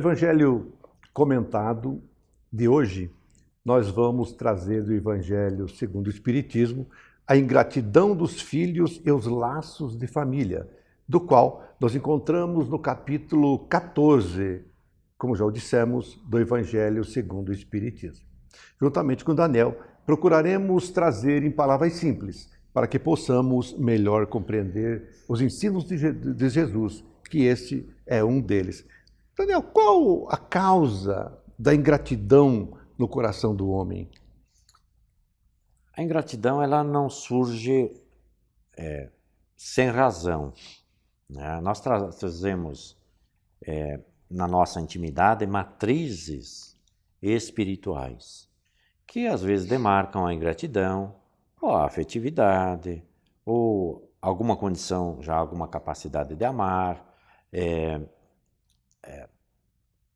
Evangelho comentado de hoje, nós vamos trazer do Evangelho segundo o Espiritismo a ingratidão dos filhos e os laços de família, do qual nós encontramos no capítulo 14, como já o dissemos, do Evangelho segundo o Espiritismo. Juntamente com Daniel, procuraremos trazer em palavras simples, para que possamos melhor compreender os ensinos de Jesus, que este é um deles. Daniel, qual a causa da ingratidão no coração do homem? A ingratidão ela não surge sem razão, né? Nós trazemos na nossa intimidade matrizes espirituais que às vezes demarcam a ingratidão, ou a afetividade, ou alguma condição, já alguma capacidade de amar,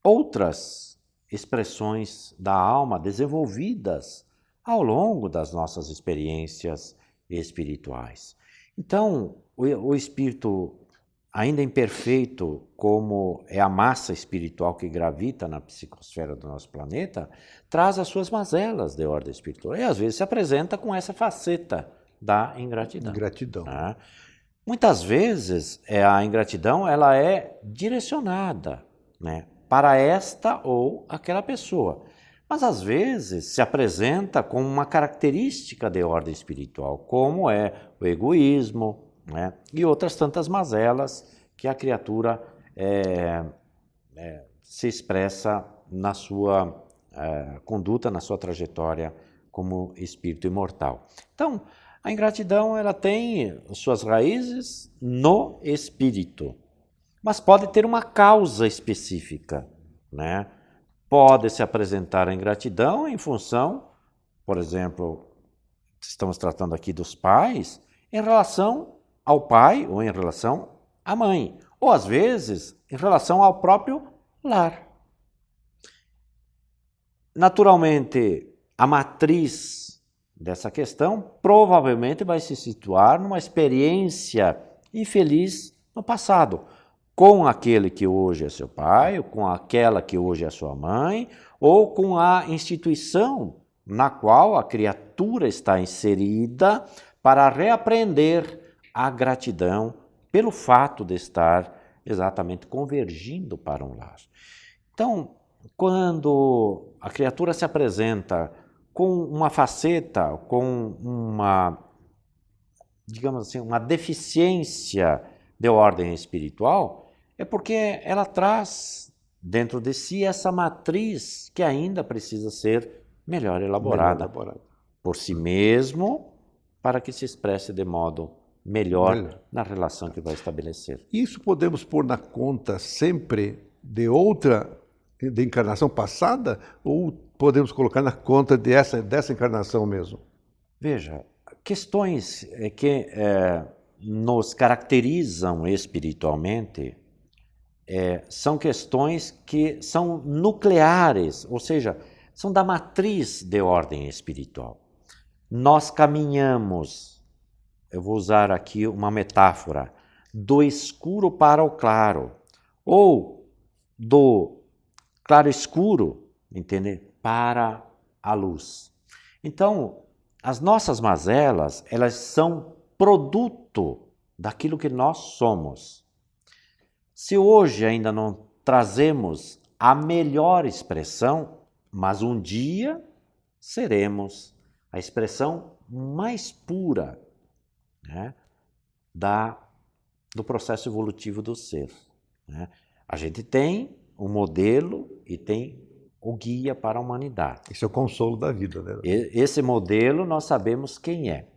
outras expressões da alma desenvolvidas ao longo das nossas experiências espirituais. Então, o espírito ainda imperfeito, como é a massa espiritual que gravita na psicosfera do nosso planeta, traz as suas mazelas de ordem espiritual e às vezes se apresenta com essa faceta da ingratidão. Ingratidão. Né? Muitas vezes a ingratidão ela é direcionada, né, para esta ou aquela pessoa, mas às vezes se apresenta com uma característica de ordem espiritual, como é o egoísmo, né, e outras tantas mazelas que a criatura se expressa na sua conduta, na sua trajetória como espírito imortal. Então, a ingratidão ela tem suas raízes no espírito, mas pode ter uma causa específica, né? Pode se apresentar a ingratidão em função, por exemplo, estamos tratando aqui dos pais, em relação ao pai ou em relação à mãe, ou às vezes em relação ao próprio lar. Naturalmente, a matriz dessa questão provavelmente vai se situar numa experiência infeliz no passado, com aquele que hoje é seu pai, ou com aquela que hoje é sua mãe, ou com a instituição na qual a criatura está inserida para reaprender a gratidão pelo fato de estar exatamente convergindo para um lar. Então, quando a criatura se apresenta com uma faceta, com uma, digamos assim, uma deficiência de ordem espiritual, é porque ela traz dentro de si essa matriz que ainda precisa ser melhor elaborada por si mesmo, para que se expresse de modo melhor na relação que vai estabelecer. Isso podemos pôr na conta sempre de encarnação passada, ou podemos colocar na conta dessa encarnação mesmo? Veja, questões que nos caracterizam espiritualmente são questões que são nucleares, ou seja, são da matriz de ordem espiritual. Nós caminhamos, eu vou usar aqui uma metáfora, do escuro para o claro, ou do claro escuro, entende? Para a luz. Então, as nossas mazelas, elas são produto daquilo que nós somos. Se hoje ainda não trazemos a melhor expressão, mas um dia seremos a expressão mais pura, né, do processo evolutivo do ser. Né? A gente tem um modelo e tem o guia para a humanidade. Esse é o consolo da vida, né? Esse modelo nós sabemos quem é.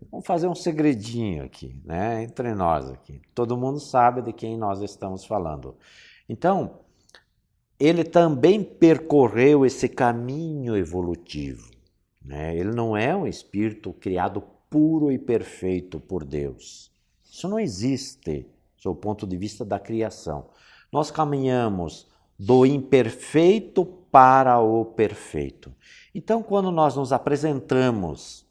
Vamos fazer um segredinho aqui, né, entre nós aqui. Todo mundo sabe de quem nós estamos falando. Então, ele também percorreu esse caminho evolutivo, né? Ele não é um espírito criado puro e perfeito por Deus. Isso não existe, do ponto de vista da criação. Nós caminhamos do imperfeito para o perfeito. Então, quando nós nos apresentamos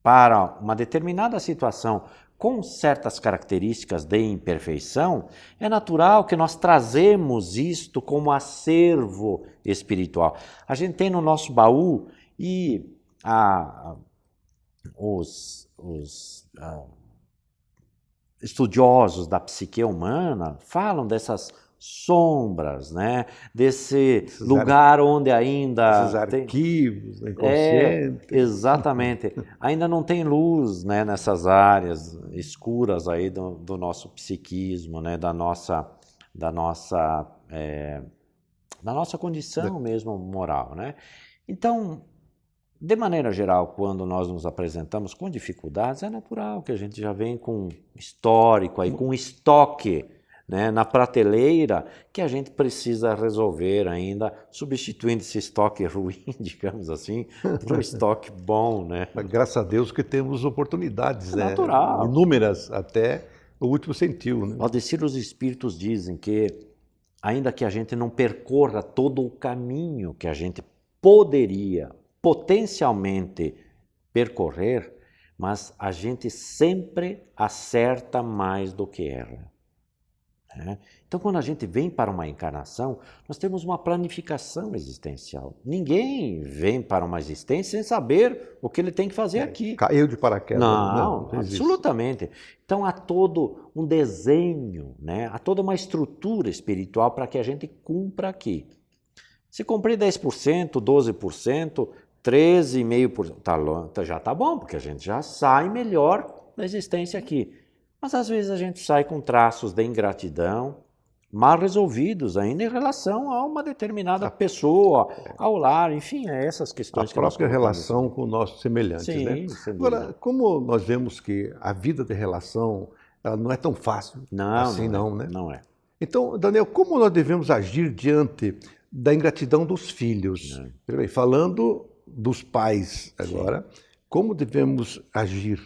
para uma determinada situação com certas características de imperfeição, é natural que nós trazemos isto como acervo espiritual. A gente tem no nosso baú e os estudiosos da psique humana falam dessas sombras, né? Desse lugar onde ainda esses arquivos inconscientes. Exatamente. Ainda não tem luz, né, nessas áreas escuras aí do nosso psiquismo, né, da nossa condição mesmo moral, né? Então, de maneira geral, quando nós nos apresentamos com dificuldades, é natural que a gente já vem com histórico, aí, com estoque, né, na prateleira, que a gente precisa resolver ainda, substituindo esse estoque ruim, digamos assim, por um estoque bom, né? Mas, graças a Deus que temos oportunidades, né? Natural. Inúmeras, até o último sentiu, né? Valdecir, os espíritos dizem que, ainda que a gente não percorra todo o caminho que a gente poderia potencialmente percorrer, mas a gente sempre acerta mais do que erra. Então, quando a gente vem para uma encarnação, nós temos uma planificação existencial. Ninguém vem para uma existência sem saber o que ele tem que fazer aqui. Caiu de paraquedas. Não, absolutamente. Então, há todo um desenho, né? Há toda uma estrutura espiritual para que a gente cumpra aqui. Se cumprir 10%, 12%, 13,5%, já está bom, porque a gente já sai melhor da existência aqui. Mas às vezes a gente sai com traços de ingratidão, mal resolvidos ainda em relação a uma determinada pessoa, ao lar, enfim, essas questões que nós própria relação com o nosso semelhante, Sim, né? Agora, Agora, como nós vemos que a vida de relação ela não é tão fácil assim, né? Não é. Então, Daniel, como nós devemos agir diante da ingratidão dos filhos? Falando dos pais agora, como devemos agir?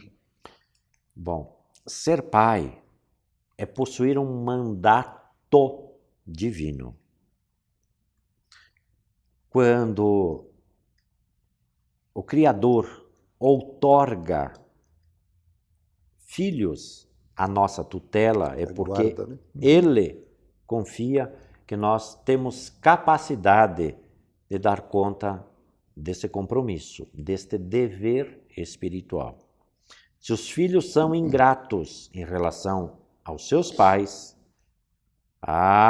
Bom, ser pai é possuir um mandato divino. Quando o Criador outorga filhos à nossa tutela, é porque Ele confia que nós temos capacidade de dar conta desse compromisso, deste dever espiritual. Se os filhos são ingratos em relação aos seus pais,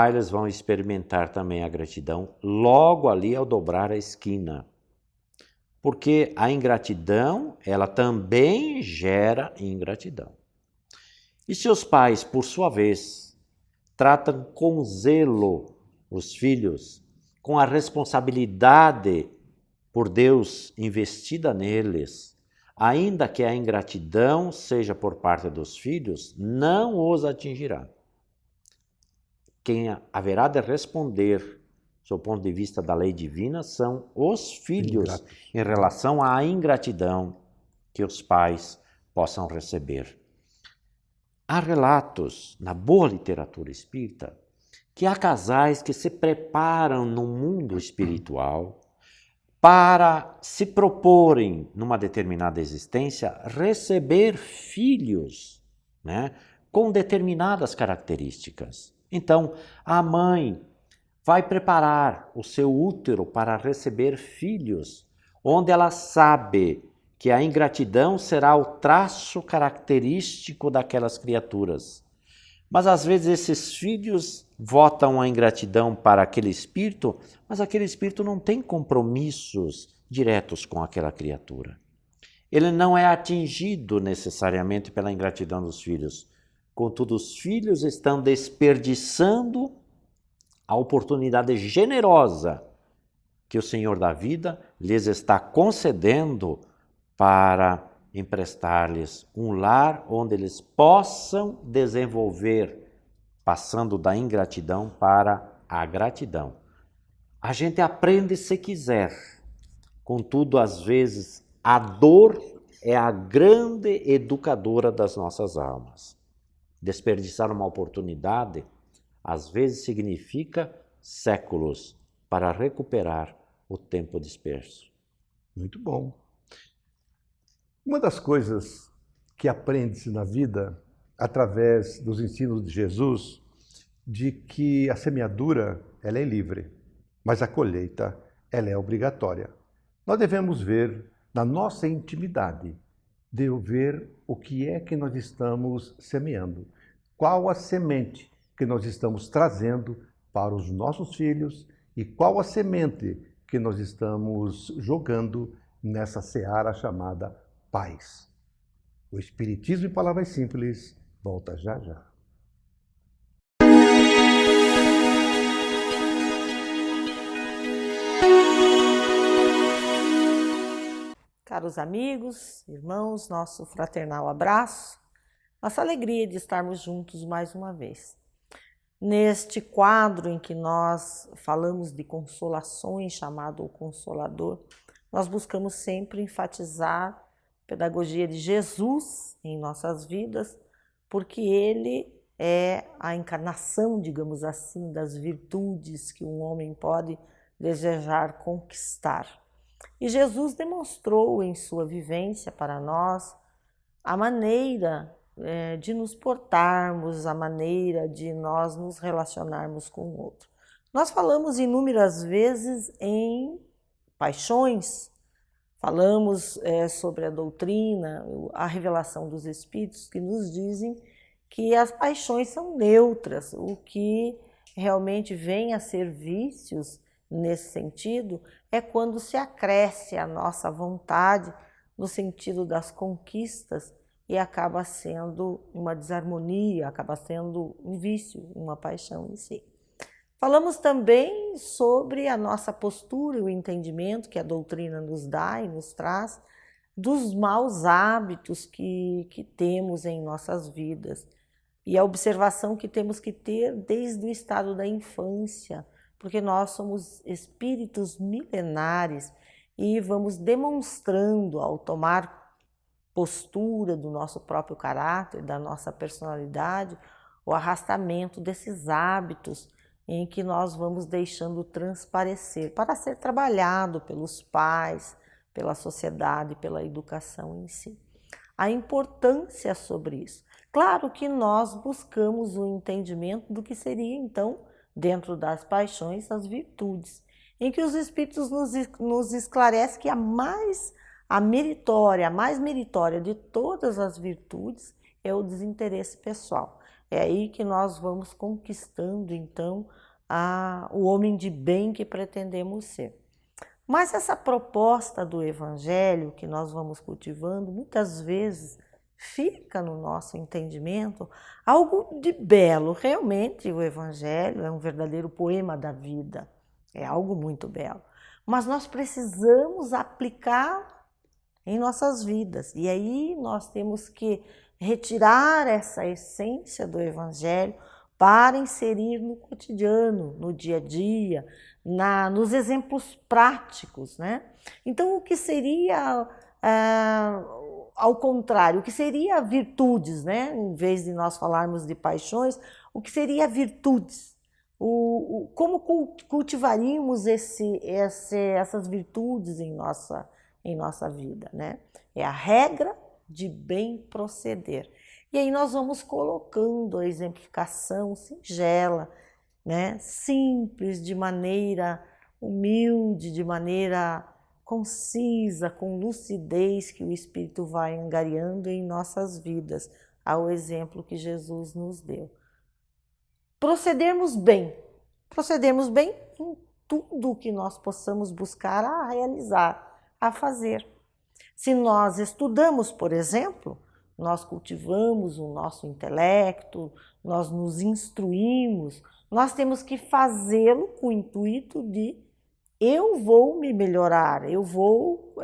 eles vão experimentar também a gratidão logo ali ao dobrar a esquina. Porque a ingratidão, ela também gera ingratidão. E se os pais, por sua vez, tratam com zelo os filhos, com a responsabilidade por Deus investida neles, ainda que a ingratidão seja por parte dos filhos, não os atingirá. Quem haverá de responder, do ponto de vista da lei divina, são os filhos em relação à ingratidão que os pais possam receber. Há relatos na boa literatura espírita que há casais que se preparam no mundo espiritual para se proporem, numa determinada existência, receber filhos, né, com determinadas características. Então, a mãe vai preparar o seu útero para receber filhos, onde ela sabe que a ingratidão será o traço característico daquelas criaturas. Mas às vezes esses filhos votam a ingratidão para aquele espírito, mas aquele espírito não tem compromissos diretos com aquela criatura. Ele não é atingido necessariamente pela ingratidão dos filhos. Contudo, os filhos estão desperdiçando a oportunidade generosa que o Senhor da vida lhes está concedendo para emprestar-lhes um lar onde eles possam desenvolver, passando da ingratidão para a gratidão. A gente aprende se quiser, contudo, às vezes, a dor é a grande educadora das nossas almas. Desperdiçar uma oportunidade, às vezes, significa séculos para recuperar o tempo disperso. Muito bom. Uma das coisas que aprende-se na vida através dos ensinos de Jesus, de que a semeadura ela é livre, mas a colheita ela é obrigatória. Nós devemos ver na nossa intimidade, de ver o que é que nós estamos semeando, qual a semente que nós estamos trazendo para os nossos filhos e qual a semente que nós estamos jogando nessa seara chamada paz. O Espiritismo em Palavras Simples volta já já. Caros amigos, irmãos, nosso fraternal abraço, nossa alegria de estarmos juntos mais uma vez. Neste quadro em que nós falamos de consolações, chamado O Consolador, nós buscamos sempre enfatizar a pedagogia de Jesus em nossas vidas, porque Ele é a encarnação, digamos assim, das virtudes que um homem pode desejar conquistar. E Jesus demonstrou em sua vivência para nós a maneira de nos portarmos, a maneira de nós nos relacionarmos com o outro. Nós falamos inúmeras vezes em paixões, falamos sobre a doutrina, a revelação dos Espíritos, que nos dizem que as paixões são neutras, o que realmente vem a ser vícios nesse sentido é quando se acresce a nossa vontade no sentido das conquistas e acaba sendo uma desarmonia, acaba sendo um vício, uma paixão em si. Falamos também sobre a nossa postura e o entendimento que a doutrina nos dá e nos traz dos maus hábitos que temos em nossas vidas e a observação que temos que ter desde o estado da infância, porque nós somos espíritos milenares e vamos demonstrando ao tomar postura do nosso próprio caráter, da nossa personalidade, o arrastamento desses hábitos em que nós vamos deixando transparecer para ser trabalhado pelos pais, pela sociedade, pela educação em si. A importância sobre isso. Claro que nós buscamos o entendimento do que seria então dentro das paixões, as virtudes, em que os Espíritos nos esclarecem que a mais meritória de todas as virtudes é o desinteresse pessoal. É aí que nós vamos conquistando, então, o homem de bem que pretendemos ser. Mas essa proposta do Evangelho que nós vamos cultivando, muitas vezes, fica no nosso entendimento algo de belo. Realmente o Evangelho é um verdadeiro poema da vida, é algo muito belo. Mas nós precisamos aplicar em nossas vidas. E aí nós temos que retirar essa essência do Evangelho para inserir no cotidiano, no dia a dia, nos exemplos práticos, né? Então, o que seria... ao contrário, o que seria virtudes, né? Em vez de nós falarmos de paixões, o que seria virtudes? Como cultivaríamos essas virtudes em nossa vida, né? É a regra de bem proceder. E aí nós vamos colocando a exemplificação singela, né? Simples, de maneira humilde, de maneira concisa, com lucidez que o Espírito vai angariando em nossas vidas, ao exemplo que Jesus nos deu. Procedermos bem em tudo o que nós possamos buscar a realizar, a fazer. Se nós estudamos, por exemplo, nós cultivamos o nosso intelecto, nós nos instruímos, nós temos que fazê-lo com o intuito de eu vou me melhorar, eu vou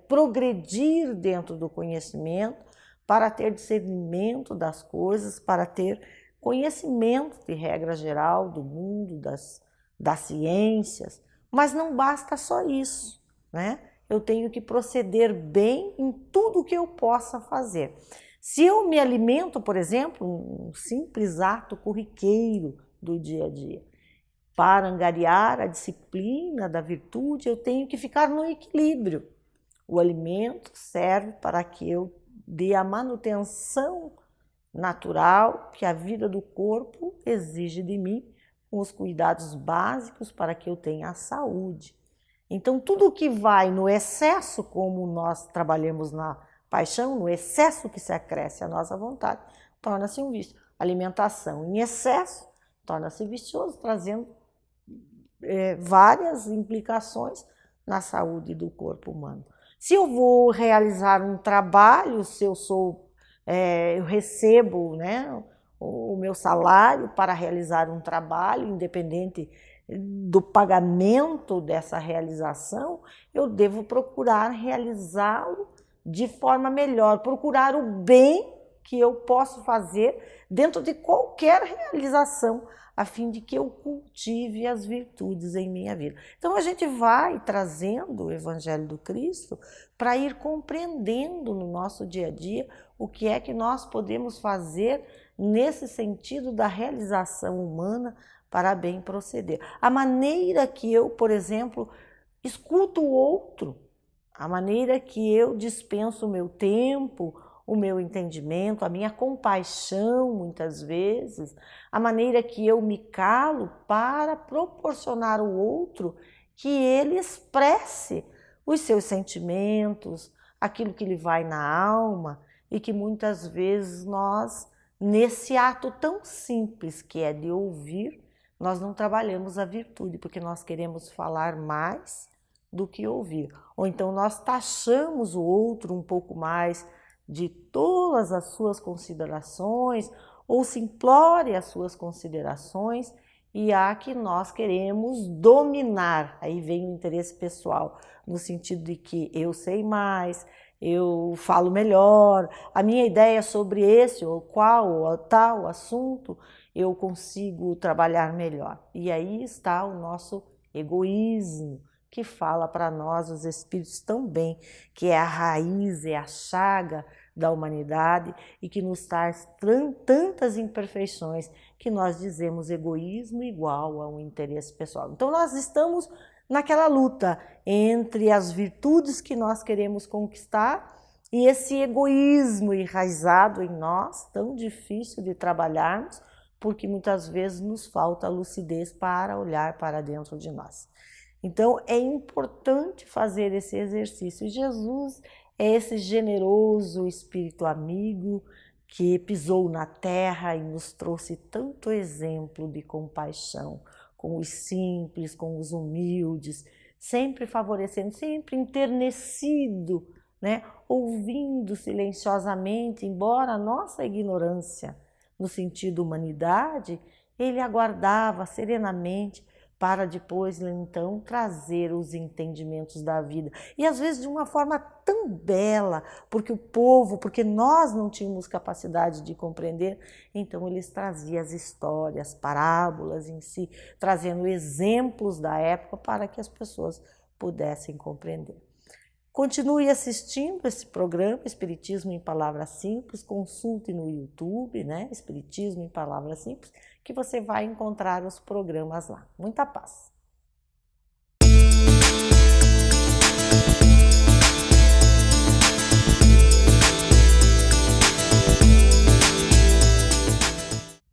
progredir dentro do conhecimento para ter discernimento das coisas, para ter conhecimento de regra geral do mundo, das ciências. Mas não basta só isso, né? Eu tenho que proceder bem em tudo que eu possa fazer. Se eu me alimento, por exemplo, um simples ato corriqueiro do dia a dia, para angariar a disciplina da virtude, eu tenho que ficar no equilíbrio. O alimento serve para que eu dê a manutenção natural que a vida do corpo exige de mim, com os cuidados básicos para que eu tenha a saúde. Então, tudo que vai no excesso, como nós trabalhamos na paixão, no excesso que se acresce à nossa vontade, torna-se um vício. Alimentação em excesso torna-se vicioso, trazendo várias implicações na saúde do corpo humano. Se eu vou realizar um trabalho, se eu recebo, né, o meu salário para realizar um trabalho, independente do pagamento dessa realização, eu devo procurar realizá-lo de forma melhor, procurar o bem que eu posso fazer dentro de qualquer realização, a fim de que eu cultive as virtudes em minha vida. Então a gente vai trazendo o Evangelho do Cristo para ir compreendendo no nosso dia a dia o que é que nós podemos fazer nesse sentido da realização humana para bem proceder. A maneira que eu, por exemplo, escuto o outro, a maneira que eu dispenso o meu tempo, o meu entendimento, a minha compaixão, muitas vezes, a maneira que eu me calo para proporcionar ao outro que ele expresse os seus sentimentos, aquilo que lhe vai na alma, e que muitas vezes nós, nesse ato tão simples que é de ouvir, nós não trabalhamos a virtude, porque nós queremos falar mais do que ouvir. Ou então nós taxamos o outro um pouco mais de todas as suas considerações, ou simplore as suas considerações, e há que nós queremos dominar. Aí vem o interesse pessoal, no sentido de que eu sei mais, eu falo melhor, a minha ideia sobre esse ou qual ou tal assunto, eu consigo trabalhar melhor. E aí está o nosso egoísmo, que fala para nós, os espíritos também, que é a raiz, é a chaga da humanidade e que nos traz tantas imperfeições que nós dizemos egoísmo igual a um interesse pessoal. Então nós estamos naquela luta entre as virtudes que nós queremos conquistar e esse egoísmo enraizado em nós, tão difícil de trabalharmos, porque muitas vezes nos falta lucidez para olhar para dentro de nós. Então é importante fazer esse exercício. Jesus é esse generoso espírito amigo que pisou na terra e nos trouxe tanto exemplo de compaixão com os simples, com os humildes, sempre favorecendo, sempre enternecido, né? Ouvindo silenciosamente, embora a nossa ignorância no sentido humanidade, ele aguardava serenamente para depois, então, trazer os entendimentos da vida. E às vezes de uma forma tão bela, porque nós não tínhamos capacidade de compreender, então eles traziam as histórias, parábolas em si, trazendo exemplos da época para que as pessoas pudessem compreender. Continue assistindo esse programa, Espiritismo em Palavras Simples, consulte no YouTube, né? Espiritismo em Palavras Simples, que você vai encontrar os programas lá. Muita paz!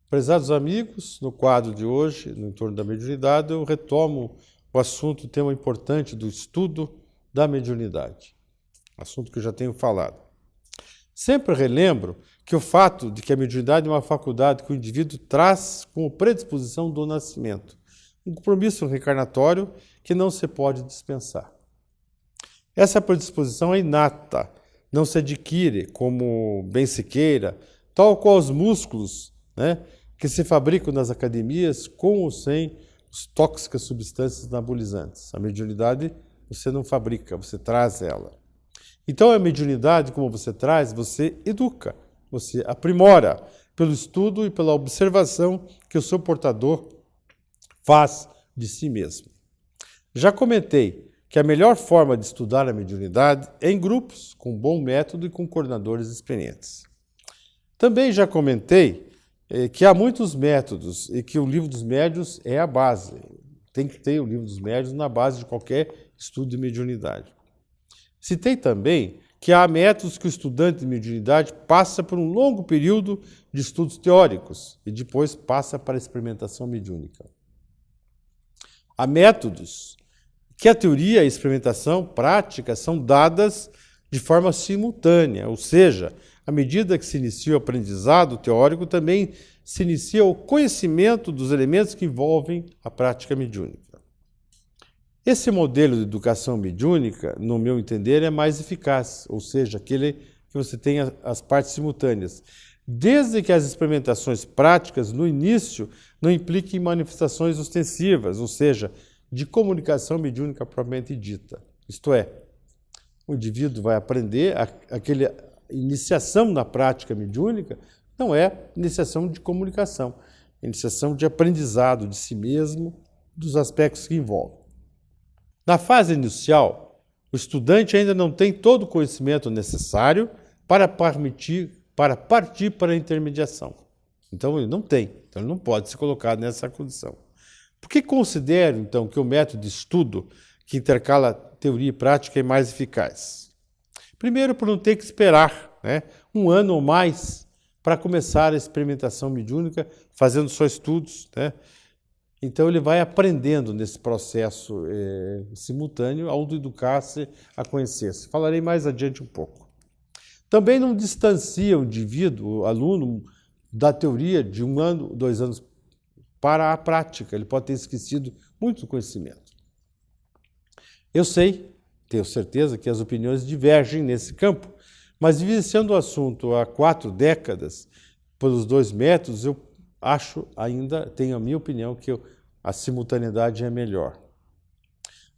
Prezados amigos, no quadro de hoje, no entorno da mediunidade, eu retomo o assunto, o tema importante do estudo da mediunidade, assunto que eu já tenho falado. Sempre relembro que o fato de que a mediunidade é uma faculdade que o indivíduo traz como predisposição do nascimento, um compromisso reencarnatório que não se pode dispensar. Essa predisposição é inata, não se adquire como bem se queira, tal qual os músculos, né, que se fabricam nas academias com ou sem as tóxicas substâncias anabolizantes. A mediunidade você não fabrica, você traz ela. Então a mediunidade, como você traz, você educa, você aprimora pelo estudo e pela observação que o seu portador faz de si mesmo. Já comentei que a melhor forma de estudar a mediunidade é em grupos, com bom método e com coordenadores experientes. Também já comentei que há muitos métodos e que o Livro dos Médiuns é a base. Tem que ter o Livro dos Médiuns na base de qualquer estudo de mediunidade. Citei também que há métodos que o estudante de mediunidade passa por um longo período de estudos teóricos e depois passa para a experimentação mediúnica. Há métodos que a teoria e a experimentação prática são dadas de forma simultânea, ou seja, à medida que se inicia o aprendizado teórico, também se inicia o conhecimento dos elementos que envolvem a prática mediúnica. Esse modelo de educação mediúnica, no meu entender, é mais eficaz, ou seja, aquele que você tem as partes simultâneas, desde que as experimentações práticas, no início, não impliquem manifestações ostensivas, ou seja, de comunicação mediúnica propriamente dita. Isto é, o indivíduo vai aprender, aquela iniciação na prática mediúnica não é iniciação de comunicação, é iniciação de aprendizado de si mesmo, dos aspectos que envolvem. Na fase inicial, o estudante ainda não tem todo o conhecimento necessário para partir para a intermediação. Então, ele não tem, então ele não pode se colocar nessa condição. Por que considero, então, que o método de estudo que intercala teoria e prática é mais eficaz? Primeiro, por não ter que esperar um ano ou mais para começar a experimentação mediúnica, fazendo só estudos. Então, ele vai aprendendo nesse processo simultâneo, autoeducar-se, a conhecer-se. Falarei mais adiante um pouco. Também não distancia o indivíduo, o aluno, da teoria de 1 ano, 2 anos para a prática. Ele pode ter esquecido muito do conhecimento. Eu sei, tenho certeza, que as opiniões divergem nesse campo, mas vivenciando o assunto há 4 décadas, pelos 2 métodos, eu acho ainda, tenho a minha opinião, que a simultaneidade é melhor.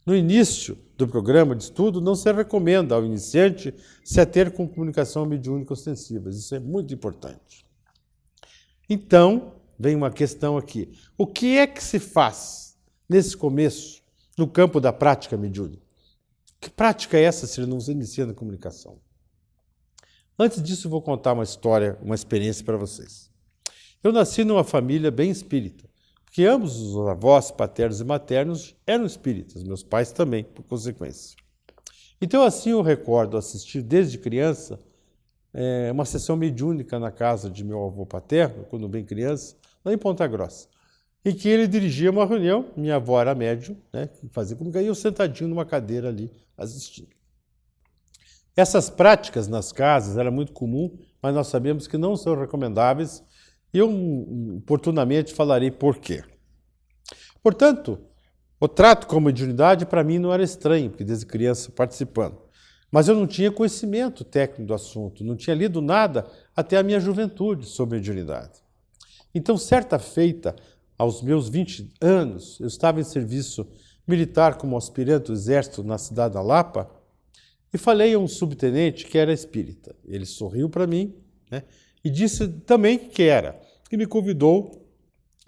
No início do programa de estudo, não se recomenda ao iniciante se ater com comunicação mediúnica ostensiva. Isso é muito importante. Então, vem uma questão aqui. O que é que se faz nesse começo, no campo da prática mediúnica? Que prática é essa se ele não se inicia na comunicação? Antes disso, eu vou contar uma história, uma experiência para vocês. Eu nasci numa família bem espírita, porque ambos os avós, paternos e maternos, eram espíritas, meus pais também, por consequência. Então, assim, eu recordo assistir desde criança uma sessão mediúnica na casa de meu avô paterno, quando bem criança, lá em Ponta Grossa, em que ele dirigia uma reunião, minha avó era médium, que fazia comunicação, e eu sentadinho numa cadeira ali, assistindo. Essas práticas nas casas eram muito comuns, mas nós sabemos que não são recomendáveis. Eu, oportunamente, falarei por quê. Portanto, o trato com a mediunidade, para mim, não era estranho, porque desde criança participando. Mas eu não tinha conhecimento técnico do assunto, não tinha lido nada até a minha juventude sobre mediunidade. Então, certa feita, aos meus 20 anos, eu estava em serviço militar como aspirante do Exército na cidade da Lapa e falei a um subtenente que era espírita. Ele sorriu para mim, e disse também que era, e me convidou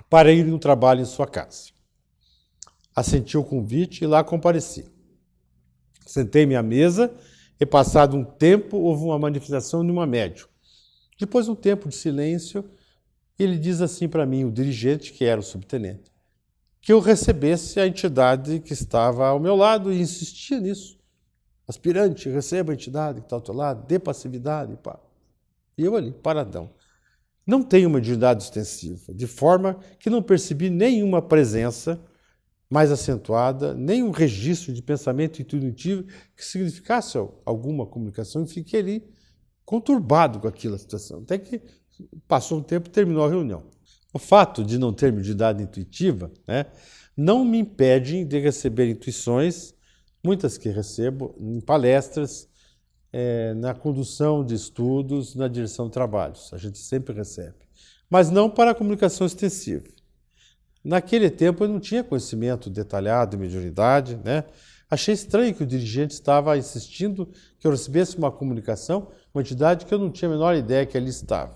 para ir em um trabalho em sua casa. Assenti o convite e lá compareci. Sentei-me à mesa e, passado um tempo, houve uma manifestação de uma médium. Depois de um tempo de silêncio, ele diz assim para mim, o dirigente, que era o subtenente, que eu recebesse a entidade que estava ao meu lado e insistia nisso. Aspirante, receba a entidade que está ao teu lado, dê passividade, pá. E eu ali, paradão. Não tenho uma mediunidade ostensiva, de forma que não percebi nenhuma presença mais acentuada, nem um registro de pensamento intuitivo que significasse alguma comunicação, e fiquei ali conturbado com aquela situação. Até que passou um tempo e terminou a reunião. O fato de não ter mediunidade intuitiva não me impede de receber intuições, muitas que recebo em palestras, na condução de estudos, na direção de trabalhos. A gente sempre recebe. Mas não para a comunicação extensiva. Naquele tempo eu não tinha conhecimento detalhado de mediunidade. Achei estranho que o dirigente estava insistindo que eu recebesse uma comunicação, uma entidade que eu não tinha a menor ideia que ali estava.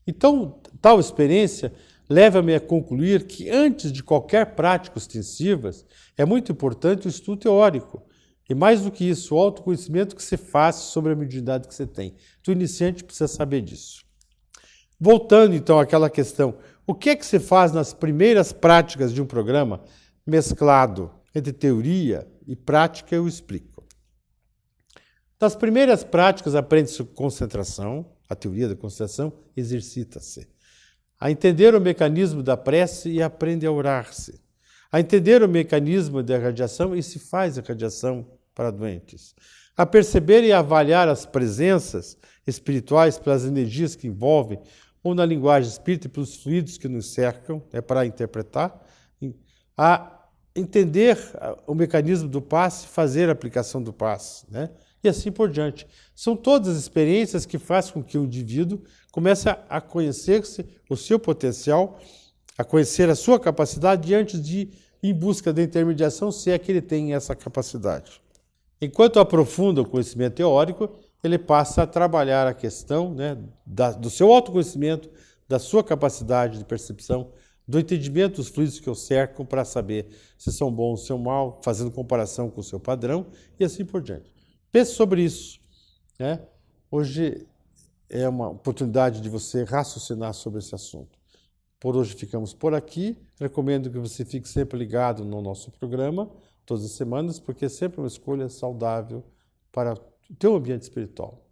Então, tal experiência leva-me a concluir que antes de qualquer prática ostensiva, é muito importante o estudo teórico. E mais do que isso, o autoconhecimento que se faz sobre a mediunidade que você tem. O iniciante precisa saber disso. Voltando então àquela questão, o que é que se faz nas primeiras práticas de um programa mesclado entre teoria e prática, eu explico. Das primeiras práticas, aprende-se concentração, a teoria da concentração, exercita-se. A entender o mecanismo da prece e aprende a orar-se. A entender o mecanismo da radiação e se faz a radiação para doentes. A perceber e avaliar as presenças espirituais pelas energias que envolvem, ou na linguagem espírita e pelos fluidos que nos cercam, para interpretar. A entender o mecanismo do passe, fazer a aplicação do passe, e assim por diante. São todas as experiências que fazem com que o indivíduo comece a conhecer-se, o seu potencial, a conhecer a sua capacidade antes de ir em busca da intermediação, se é que ele tem essa capacidade. Enquanto aprofunda o conhecimento teórico, ele passa a trabalhar a questão do seu autoconhecimento, da sua capacidade de percepção, do entendimento dos fluidos que o cercam para saber se são bons ou são maus, fazendo comparação com o seu padrão e assim por diante. Pense sobre isso. Hoje é uma oportunidade de você raciocinar sobre esse assunto. Por hoje ficamos por aqui. Recomendo que você fique sempre ligado no nosso programa, todas as semanas, porque é sempre uma escolha saudável para o teu ambiente espiritual.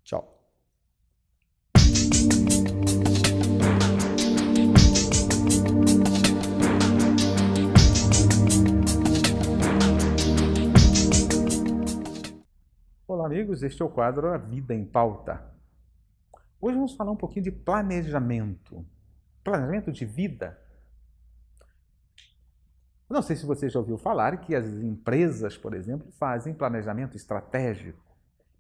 Tchau. Olá, amigos. Este é o quadro A Vida em Pauta. Hoje vamos falar um pouquinho de planejamento. Planejamento de vida. Não sei se você já ouviu falar que as empresas, por exemplo, fazem planejamento estratégico.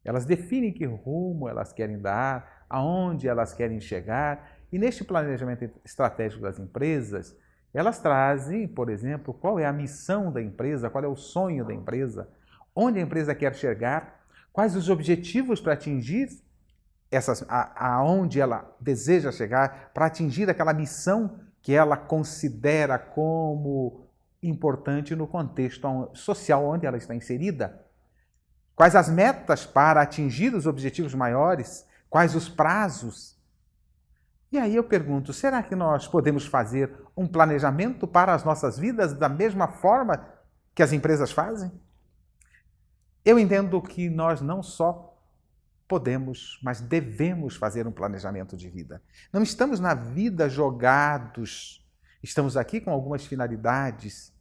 Elas definem que rumo elas querem dar, aonde elas querem chegar. E neste planejamento estratégico das empresas, elas trazem, por exemplo, qual é a missão da empresa, qual é o sonho da empresa, onde a empresa quer chegar, quais os objetivos para atingir aonde ela deseja chegar, para atingir aquela missão que ela considera como importante no contexto social onde ela está inserida. Quais as metas para atingir os objetivos maiores, quais os prazos. E aí eu pergunto, será que nós podemos fazer um planejamento para as nossas vidas da mesma forma que as empresas fazem? Eu entendo que nós não só podemos, mas devemos fazer um planejamento de vida. Não estamos na vida jogados. Estamos aqui com algumas finalidades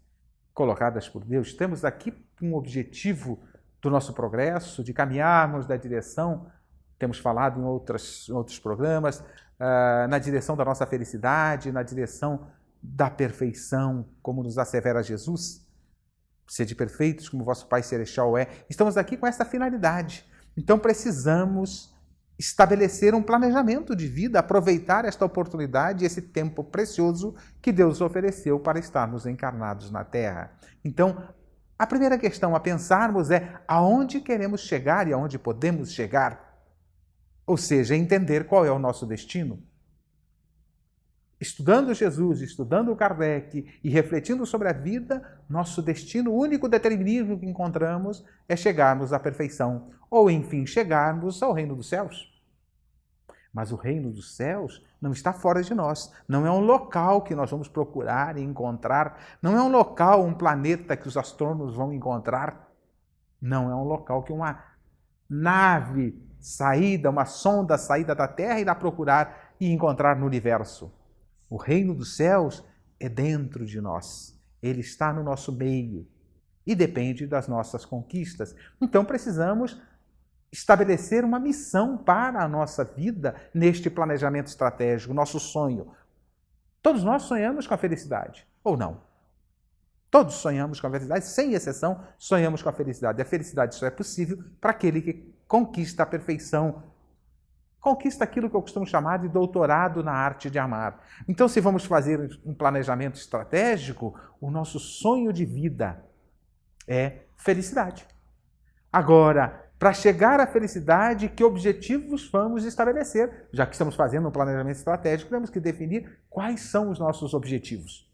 colocadas por Deus. Estamos aqui com o objetivo do nosso progresso, de caminharmos na direção, temos falado em outros programas, na direção da nossa felicidade, na direção da perfeição, como nos assevera Jesus. Sede perfeitos como vosso Pai Celestial é. Estamos aqui com essa finalidade. Então precisamos estabelecer um planejamento de vida, aproveitar esta oportunidade, esse tempo precioso que Deus ofereceu para estarmos encarnados na Terra. Então, a primeira questão a pensarmos é aonde queremos chegar e aonde podemos chegar. Ou seja, entender qual é o nosso destino. Estudando Jesus, estudando Kardec e refletindo sobre a vida, nosso destino, o único determinismo que encontramos é chegarmos à perfeição, ou enfim, chegarmos ao reino dos céus. Mas o reino dos céus não está fora de nós, não é um local que nós vamos procurar e encontrar, não é um local, um planeta que os astrônomos vão encontrar, não é um local que uma nave saída, uma sonda saída da Terra irá procurar e encontrar no universo. O reino dos céus é dentro de nós. Ele está no nosso meio e depende das nossas conquistas. Então precisamos estabelecer uma missão para a nossa vida neste planejamento estratégico, nosso sonho. Todos nós sonhamos com a felicidade, ou não? Todos sonhamos com a felicidade, sem exceção, sonhamos com a felicidade. A felicidade só é possível para aquele que conquista a perfeição, conquista aquilo que eu costumo chamar de doutorado na arte de amar. Então, se vamos fazer um planejamento estratégico, o nosso sonho de vida é felicidade. Agora, para chegar à felicidade, que objetivos vamos estabelecer? Já que estamos fazendo um planejamento estratégico, temos que definir quais são os nossos objetivos.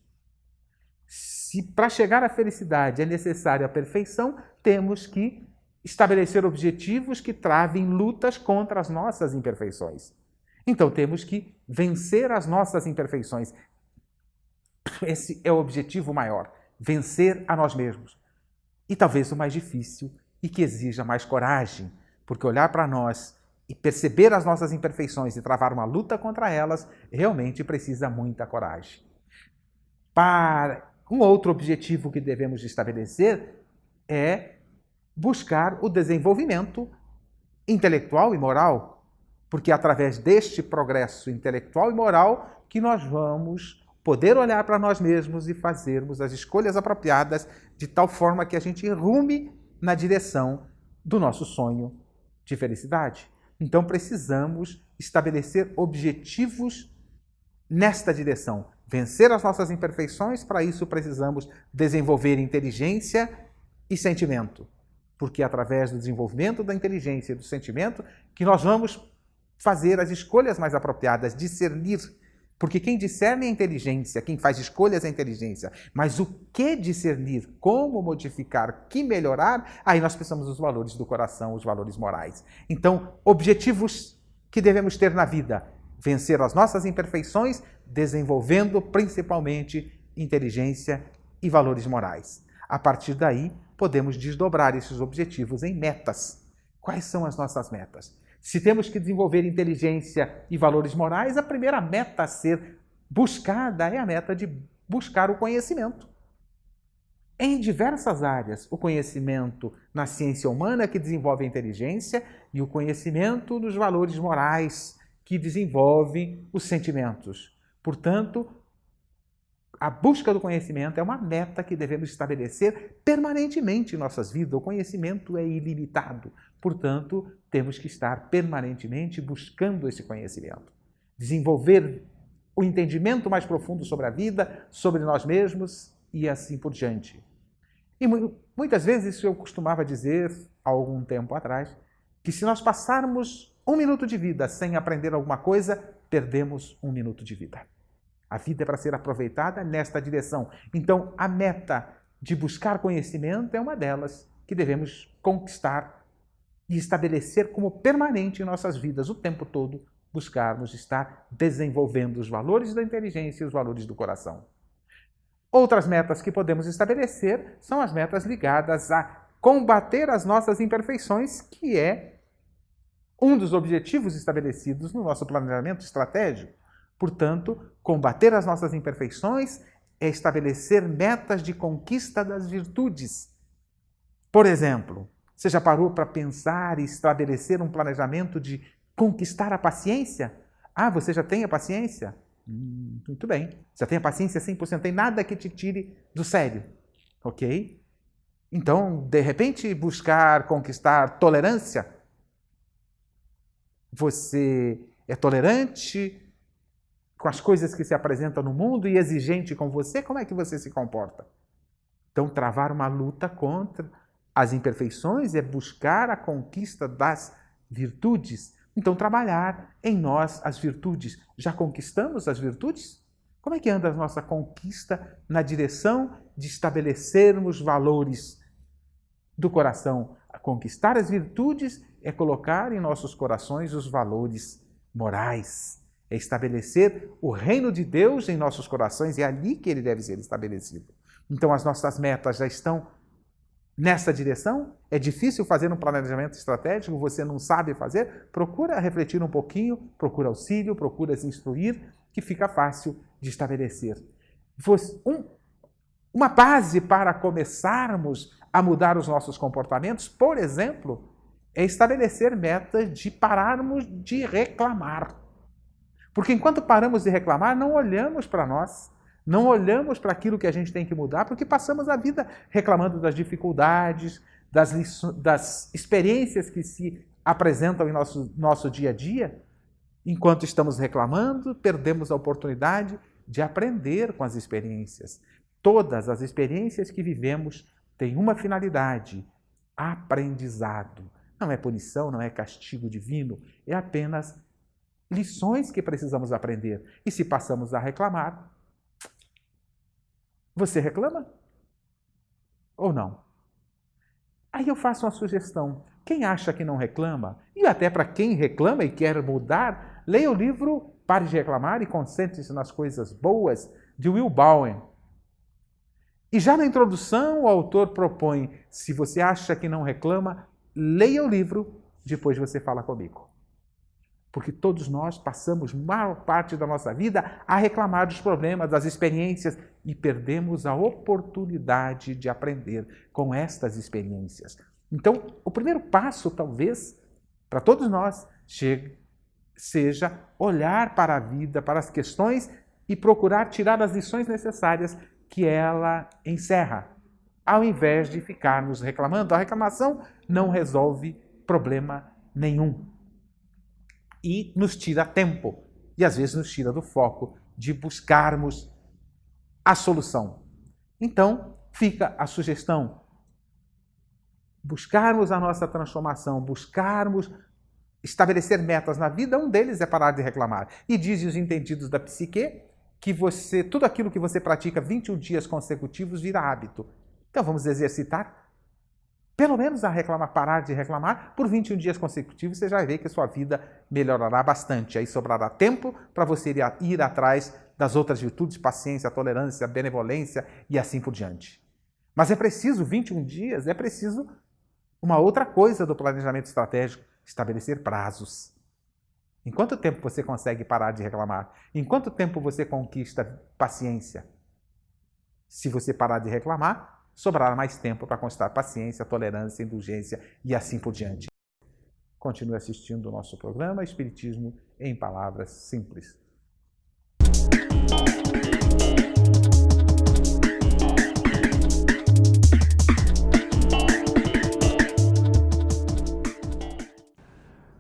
Se para chegar à felicidade é necessária a perfeição, temos que estabelecer objetivos que travem lutas contra as nossas imperfeições. Então temos que vencer as nossas imperfeições. Esse é o objetivo maior, vencer a nós mesmos. E talvez o mais difícil e que exija mais coragem, porque olhar para nós e perceber as nossas imperfeições e travar uma luta contra elas realmente precisa muita coragem. Para um outro objetivo que devemos estabelecer é buscar o desenvolvimento intelectual e moral, porque é através deste progresso intelectual e moral que nós vamos poder olhar para nós mesmos e fazermos as escolhas apropriadas de tal forma que a gente rume na direção do nosso sonho de felicidade. Então precisamos estabelecer objetivos nesta direção, vencer as nossas imperfeições. Para isso precisamos desenvolver inteligência e sentimento, porque é através do desenvolvimento da inteligência e do sentimento que nós vamos fazer as escolhas mais apropriadas, discernir. Porque quem discerne é a inteligência, quem faz escolhas é a inteligência. Mas o que discernir, como modificar, que melhorar, aí nós precisamos dos valores do coração, os valores morais. Então, objetivos que devemos ter na vida: vencer as nossas imperfeições, desenvolvendo principalmente inteligência e valores morais. A partir daí, podemos desdobrar esses objetivos em metas. Quais são as nossas metas? Se temos que desenvolver inteligência e valores morais, a primeira meta a ser buscada é a meta de buscar o conhecimento. Em diversas áreas, o conhecimento na ciência humana, que desenvolve a inteligência, e o conhecimento nos valores morais, que desenvolve os sentimentos. Portanto, a busca do conhecimento é uma meta que devemos estabelecer permanentemente em nossas vidas. O conhecimento é ilimitado. Portanto, temos que estar permanentemente buscando esse conhecimento. Desenvolver o entendimento mais profundo sobre a vida, sobre nós mesmos e assim por diante. E muitas vezes eu costumava dizer, há algum tempo atrás, que se nós passarmos 1 minuto de vida sem aprender alguma coisa, perdemos 1 minuto de vida. A vida é para ser aproveitada nesta direção. Então, a meta de buscar conhecimento é uma delas que devemos conquistar e estabelecer como permanente em nossas vidas, o tempo todo, buscarmos estar desenvolvendo os valores da inteligência e os valores do coração. Outras metas que podemos estabelecer são as metas ligadas a combater as nossas imperfeições, que é um dos objetivos estabelecidos no nosso planejamento estratégico. Portanto, combater as nossas imperfeições é estabelecer metas de conquista das virtudes. Por exemplo, você já parou para pensar e estabelecer um planejamento de conquistar a paciência? Ah, você já tem a paciência? Muito bem. Já tem a paciência 100%, não tem nada que te tire do sério. Ok? Então, de repente, buscar conquistar tolerância. Você é tolerante com as coisas que se apresentam no mundo e exigente com você? Como é que você se comporta? Então, travar uma luta contra as imperfeições é buscar a conquista das virtudes. Então, trabalhar em nós as virtudes. Já conquistamos as virtudes? Como é que anda a nossa conquista na direção de estabelecermos valores do coração? Conquistar as virtudes é colocar em nossos corações os valores morais. É estabelecer o reino de Deus em nossos corações. É ali que ele deve ser estabelecido. Então, as nossas metas já estão nessa direção? É difícil fazer um planejamento estratégico, você não sabe fazer? Procura refletir um pouquinho, procura auxílio, procura se instruir, que fica fácil de estabelecer. Uma base para começarmos a mudar os nossos comportamentos, por exemplo, é estabelecer metas de pararmos de reclamar. Porque enquanto paramos de reclamar, não olhamos para nós, não olhamos para aquilo que a gente tem que mudar, porque passamos a vida reclamando das dificuldades, das experiências que se apresentam em nosso dia a dia. Enquanto estamos reclamando, perdemos a oportunidade de aprender com as experiências. Todas as experiências que vivemos têm uma finalidade: aprendizado. Não é punição, não é castigo divino, é apenas lições que precisamos aprender. E se passamos a reclamar, você reclama? Ou não? Aí eu faço uma sugestão. Quem acha que não reclama, e até para quem reclama e quer mudar, leia o livro Pare de Reclamar e Concentre-se nas Coisas Boas, de Will Bowen. E já na introdução, o autor propõe, se você acha que não reclama, leia o livro, depois você fala comigo. Porque todos nós passamos maior parte da nossa vida a reclamar dos problemas, das experiências, e perdemos a oportunidade de aprender com estas experiências. Então, o primeiro passo, talvez, para todos nós, seja olhar para a vida, para as questões e procurar tirar as lições necessárias que ela encerra, ao invés de ficarmos reclamando. A reclamação não resolve problema nenhum. E nos tira tempo, e às vezes nos tira do foco de buscarmos a solução. Então, fica a sugestão: buscarmos a nossa transformação, buscarmos estabelecer metas na vida. Um deles é parar de reclamar. E dizem os entendidos da psique que tudo aquilo que você pratica 21 dias consecutivos vira hábito. Então vamos exercitar pelo menos a reclamar, parar de reclamar por 21 dias consecutivos. Você já vai ver que a sua vida melhorará bastante. Aí sobrará tempo para você ir atrás das outras virtudes, paciência, tolerância, benevolência e assim por diante. Mas é preciso 21 dias, é preciso uma outra coisa do planejamento estratégico: estabelecer prazos. Em quanto tempo você consegue parar de reclamar? Em quanto tempo você conquista paciência? Se você parar de reclamar, sobrará mais tempo para conquistar paciência, tolerância, indulgência e assim por diante. Continue assistindo o nosso programa Espiritismo em Palavras Simples.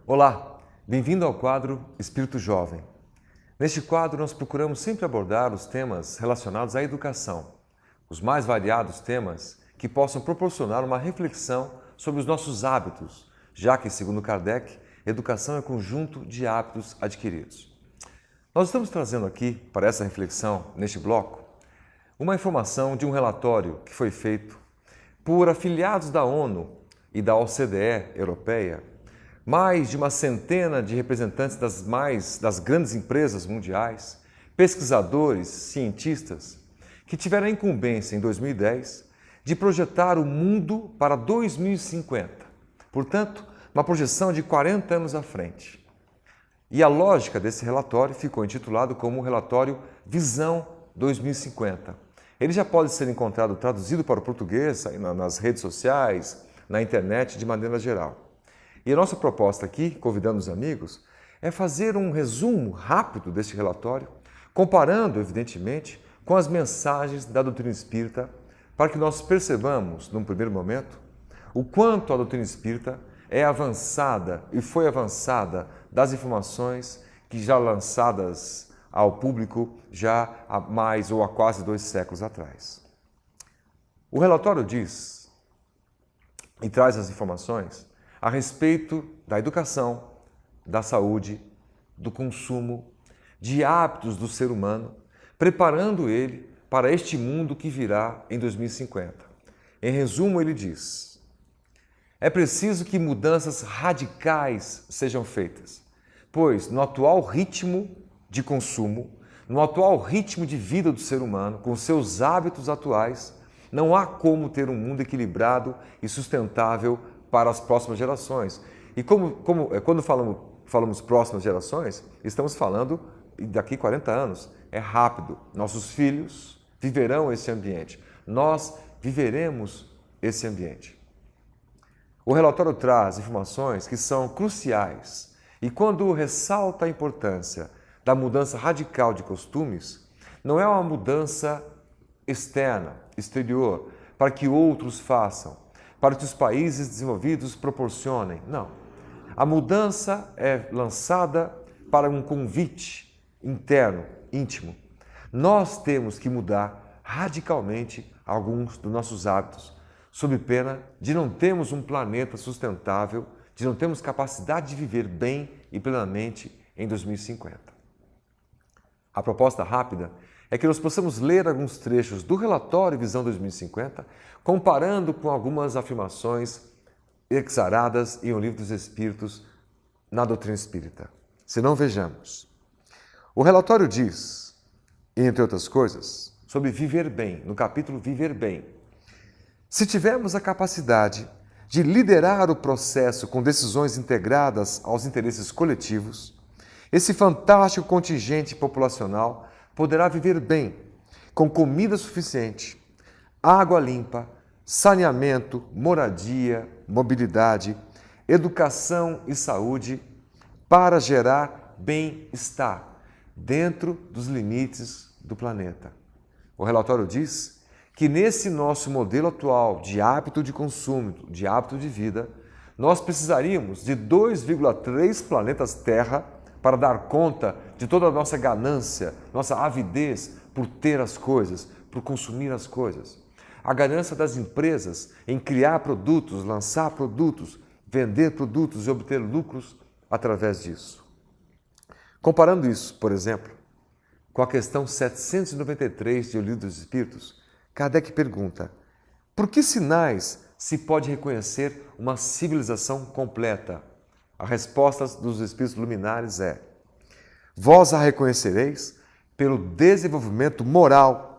Olá, bem-vindo ao quadro Espírito Jovem. Neste quadro, nós procuramos sempre abordar os temas relacionados à educação, os mais variados temas que possam proporcionar uma reflexão sobre os nossos hábitos, já que, segundo Kardec, educação é conjunto de hábitos adquiridos. Nós estamos trazendo aqui, para essa reflexão, neste bloco, uma informação de um relatório que foi feito por afiliados da ONU e da OCDE europeia, mais de uma centena de representantes das grandes empresas mundiais, pesquisadores, cientistas, que tiveram a incumbência em 2010 de projetar o mundo para 2050. Portanto, uma projeção de 40 anos à frente. E a lógica desse relatório ficou intitulado como relatório Visão 2050. Ele já pode ser encontrado traduzido para o português nas redes sociais, na internet, de maneira geral. E a nossa proposta aqui, convidando os amigos, é fazer um resumo rápido deste relatório, comparando, evidentemente, com as mensagens da doutrina espírita, para que nós percebamos, num primeiro momento, o quanto a doutrina espírita é avançada e foi avançada das informações que já lançadas ao público já há mais ou há quase 2 séculos atrás. O relatório diz e traz as informações a respeito da educação, da saúde, do consumo, de hábitos do ser humano, preparando ele para este mundo que virá em 2050. Em resumo, ele diz: é preciso que mudanças radicais sejam feitas, pois no atual ritmo de consumo, no atual ritmo de vida do ser humano, com seus hábitos atuais, não há como ter um mundo equilibrado e sustentável para as próximas gerações. E quando falamos próximas gerações, estamos falando daqui 40 anos. É rápido. Nossos filhos viverão esse ambiente. Nós viveremos esse ambiente. O relatório traz informações que são cruciais e quando ressalta a importância da mudança radical de costumes, não é uma mudança externa, exterior, para que outros façam, para que os países desenvolvidos proporcionem. Não. A mudança é lançada para um convite interno, íntimo. Nós temos que mudar radicalmente alguns dos nossos hábitos, sob pena de não termos um planeta sustentável, de não termos capacidade de viver bem e plenamente em 2050. A proposta rápida é que nós possamos ler alguns trechos do relatório Visão 2050, comparando com algumas afirmações exaradas em O Livro dos Espíritos, na doutrina espírita. Se não, vejamos. O relatório diz, entre outras coisas, sobre viver bem, no capítulo Viver Bem. Se tivermos a capacidade de liderar o processo com decisões integradas aos interesses coletivos, esse fantástico contingente populacional poderá viver bem, com comida suficiente, água limpa, saneamento, moradia, mobilidade, educação e saúde, para gerar bem-estar dentro dos limites do planeta. O relatório diz que nesse nosso modelo atual de hábito de consumo, de hábito de vida, nós precisaríamos de 2,3 planetas Terra para dar conta de toda a nossa ganância, nossa avidez por ter as coisas, por consumir as coisas. A ganância das empresas em criar produtos, lançar produtos, vender produtos e obter lucros através disso. Comparando isso, por exemplo, com a questão 793 de O Livro dos Espíritos, Kardec pergunta: por que sinais se pode reconhecer uma civilização completa? A resposta dos Espíritos Luminares é: vós a reconhecereis pelo desenvolvimento moral.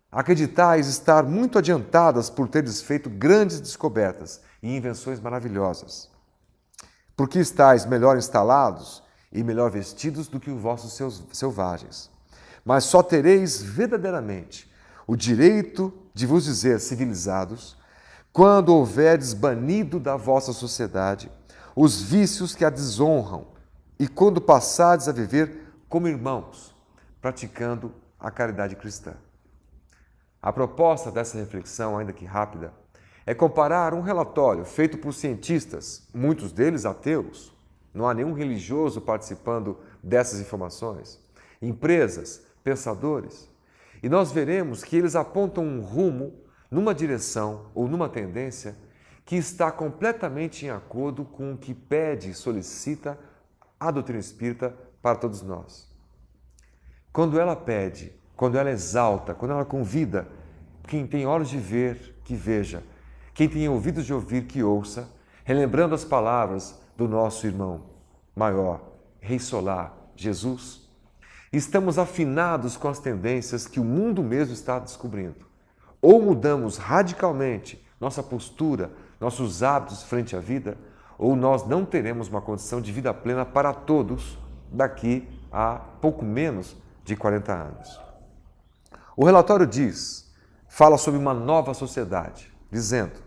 Acreditais estar muito adiantadas por teres feito grandes descobertas e invenções maravilhosas. Porque estáis melhor instalados e melhor vestidos do que os vossos selvagens. Mas só tereis verdadeiramente o direito de vos dizer civilizados quando houverdes banido da vossa sociedade os vícios que a desonram e quando passardes a viver como irmãos, praticando a caridade cristã. A proposta dessa reflexão, ainda que rápida, é comparar um relatório feito por cientistas, muitos deles ateus, não há nenhum religioso participando dessas informações, empresas, pensadores, e nós veremos que eles apontam um rumo numa direção ou numa tendência que está completamente em acordo com o que pede e solicita a doutrina espírita para todos nós. Quando ela pede, quando ela exalta, quando ela convida, quem tem olhos de ver, que veja, quem tem ouvidos de ouvir, que ouça, relembrando as palavras do nosso irmão maior, Rei Solar, Jesus, estamos afinados com as tendências que o mundo mesmo está descobrindo. Ou mudamos radicalmente nossa postura, nossos hábitos frente à vida, ou nós não teremos uma condição de vida plena para todos daqui a pouco menos de 40 anos. O relatório fala sobre uma nova sociedade, dizendo: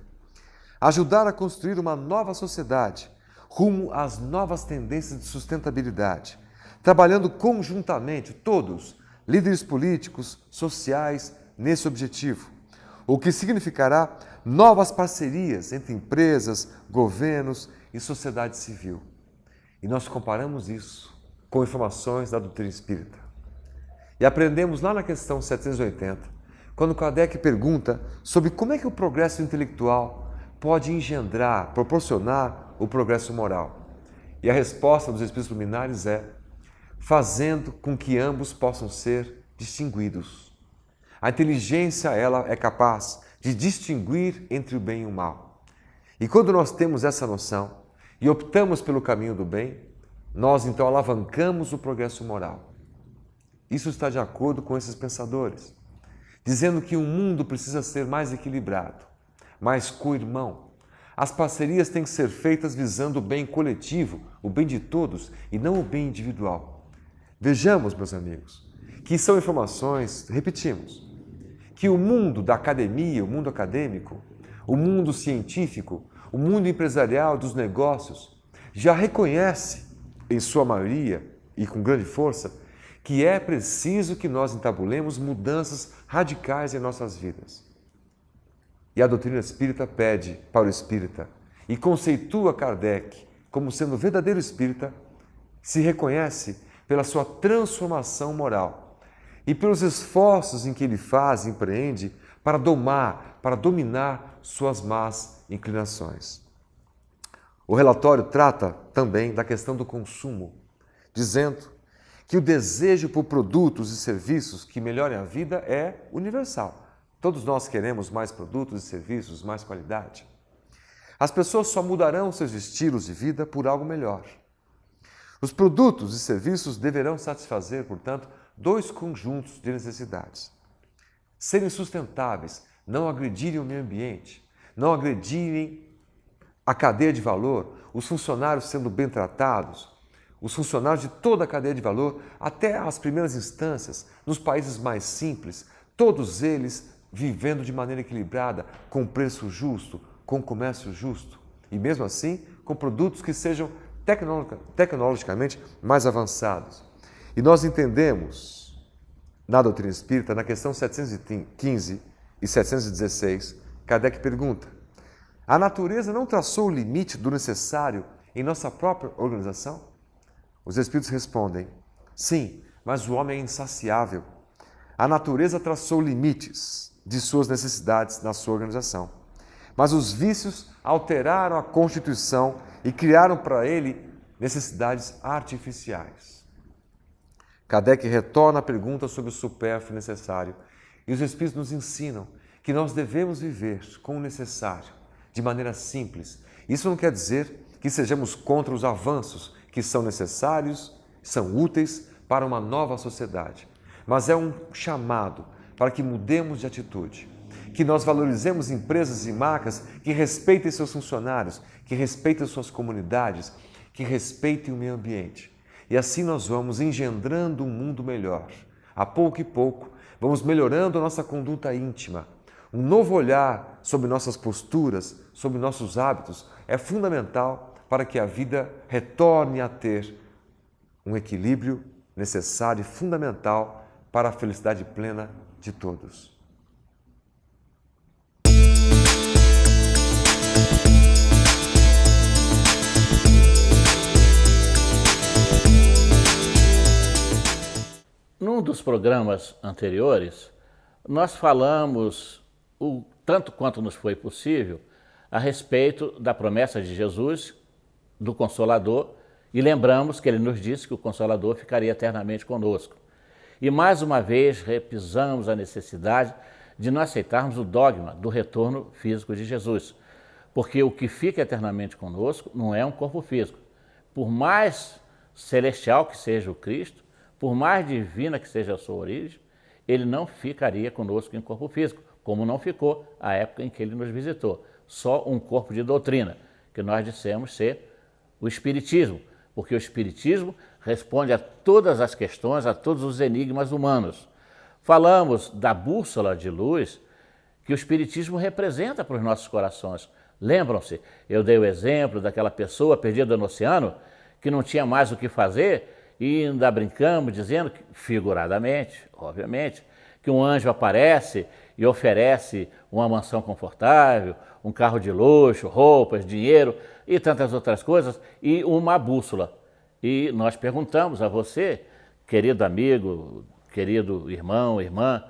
ajudar a construir uma nova sociedade rumo às novas tendências de sustentabilidade, trabalhando conjuntamente todos, líderes políticos, sociais, nesse objetivo, o que significará novas parcerias entre empresas, governos e sociedade civil. E nós comparamos isso com informações da doutrina espírita. E aprendemos lá na questão 780, quando Kardec pergunta sobre como é que o progresso intelectual pode engendrar, proporcionar o progresso moral. E a resposta dos Espíritos Luminares é: fazendo com que ambos possam ser distinguidos. A inteligência, ela é capaz de distinguir entre o bem e o mal. E quando nós temos essa noção e optamos pelo caminho do bem, nós então alavancamos o progresso moral. Isso está de acordo com esses pensadores, dizendo que o mundo precisa ser mais equilibrado, mais co-irmão. As parcerias têm que ser feitas visando o bem coletivo, o bem de todos e não o bem individual. Vejamos, meus amigos, que são informações, repetimos, que o mundo da academia, o mundo acadêmico, o mundo científico, o mundo empresarial dos negócios já reconhece, em sua maioria e com grande força, que é preciso que nós entabulemos mudanças radicais em nossas vidas. E a doutrina espírita pede para o espírita e conceitua Kardec como sendo verdadeiro espírita, se reconhece pela sua transformação moral e pelos esforços em que ele faz e empreende para dominar suas más inclinações. O relatório trata também da questão do consumo, dizendo que o desejo por produtos e serviços que melhorem a vida é universal. Todos nós queremos mais produtos e serviços, mais qualidade. As pessoas só mudarão seus estilos de vida por algo melhor. Os produtos e serviços deverão satisfazer, portanto, dois conjuntos de necessidades. serem sustentáveis, não agredirem o meio ambiente, não agredirem a cadeia de valor, os funcionários sendo bem tratados, os funcionários de toda a cadeia de valor, até as primeiras instâncias, nos países mais simples, todos eles vivendo de maneira equilibrada, com preço justo, com comércio justo e mesmo assim com produtos que sejam tecnologicamente mais avançados. E nós entendemos na doutrina espírita, na questão 715 e 716, Kardec pergunta: a natureza não traçou o limite do necessário em nossa própria organização? Os espíritos respondem: sim, mas o homem é insaciável. A natureza traçou limites de suas necessidades na sua organização. Mas os vícios alteraram a constituição e criaram para ele necessidades artificiais. Kardec retorna a pergunta sobre o supérfluo e necessário, e os espíritos nos ensinam que nós devemos viver com o necessário, de maneira simples. Isso não quer dizer que sejamos contra os avanços que são necessários, são úteis para uma nova sociedade, mas é um chamado para que mudemos de atitude, que nós valorizemos empresas e marcas que respeitem seus funcionários, que respeitem suas comunidades, que respeitem o meio ambiente. E assim nós vamos engendrando um mundo melhor. A pouco e pouco, vamos melhorando a nossa conduta íntima. Um novo olhar sobre nossas posturas, sobre nossos hábitos, é fundamental para que a vida retorne a ter um equilíbrio necessário e fundamental para a felicidade plena de todos. Num dos programas anteriores, nós falamos, o tanto quanto nos foi possível, a respeito da promessa de Jesus, do Consolador, e lembramos que ele nos disse que o Consolador ficaria eternamente conosco. E mais uma vez repisamos a necessidade de não aceitarmos o dogma do retorno físico de Jesus, porque o que fica eternamente conosco não é um corpo físico. Por mais celestial que seja o Cristo, por mais divina que seja a sua origem, ele não ficaria conosco em corpo físico, como não ficou à época em que ele nos visitou. Só um corpo de doutrina, que nós dissemos ser o Espiritismo, porque o Espiritismo responde a todas as questões, a todos os enigmas humanos. Falamos da bússola de luz que o Espiritismo representa para os nossos corações. Lembram-se, eu dei o exemplo daquela pessoa perdida no oceano, que não tinha mais o que fazer, e ainda brincamos dizendo, que, figuradamente, obviamente, que um anjo aparece e oferece uma mansão confortável, um carro de luxo, roupas, dinheiro e tantas outras coisas, e uma bússola. E nós perguntamos a você, querido amigo, querido irmão, irmã,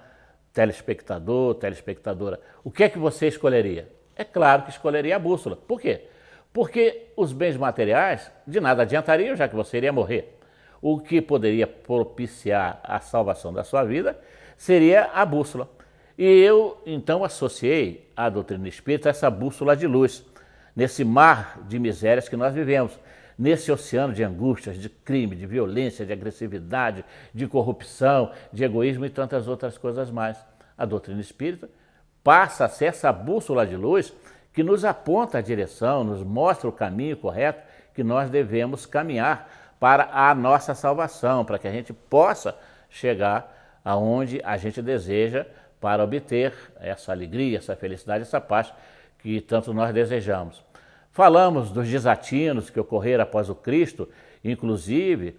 telespectador, telespectadora, o que é que você escolheria? É claro que escolheria a bússola. Por quê? Porque os bens materiais de nada adiantariam, já que você iria morrer. O que poderia propiciar a salvação da sua vida seria a bússola. E eu, então, associei à doutrina espírita essa bússola de luz, nesse mar de misérias que nós vivemos, nesse oceano de angústias, de crime, de violência, de agressividade, de corrupção, de egoísmo e tantas outras coisas mais. A doutrina espírita passa a ser essa bússola de luz que nos aponta a direção, nos mostra o caminho correto que nós devemos caminhar para a nossa salvação, para que a gente possa chegar aonde a gente deseja para obter essa alegria, essa felicidade, essa paz que tanto nós desejamos. Falamos dos desatinos que ocorreram após o Cristo, inclusive,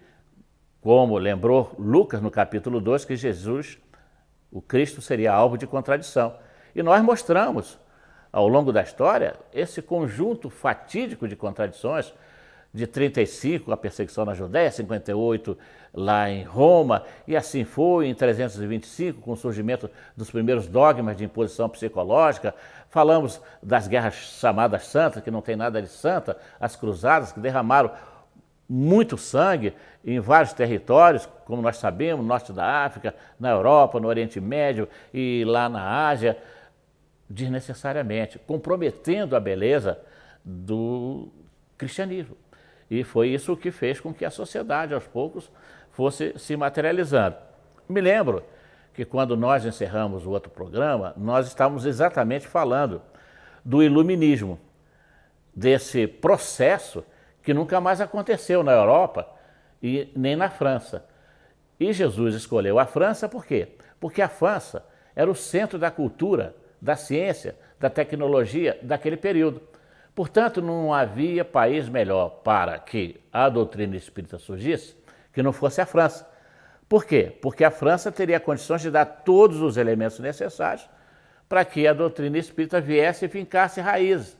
como lembrou Lucas no capítulo 2, que Jesus, o Cristo, seria alvo de contradição. E nós mostramos, ao longo da história, esse conjunto fatídico de contradições, de 35, a perseguição na Judéia, 58 lá em Roma, e assim foi em 325, com o surgimento dos primeiros dogmas de imposição psicológica. Falamos das guerras chamadas santas, que não tem nada de santa, as cruzadas, que derramaram muito sangue em vários territórios, como nós sabemos, no norte da África, na Europa, no Oriente Médio e lá na Ásia, desnecessariamente, comprometendo a beleza do cristianismo. E foi isso que fez com que a sociedade, aos poucos, fosse se materializando. Me lembro que quando nós encerramos o outro programa, nós estávamos exatamente falando do iluminismo, desse processo que nunca mais aconteceu na Europa e nem na França. E Jesus escolheu a França por quê? Porque a França era o centro da cultura, da ciência, da tecnologia daquele período. Portanto, não havia país melhor para que a doutrina espírita surgisse que não fosse a França. Por quê? Porque a França teria condições de dar todos os elementos necessários para que a doutrina espírita viesse e fincasse raízes.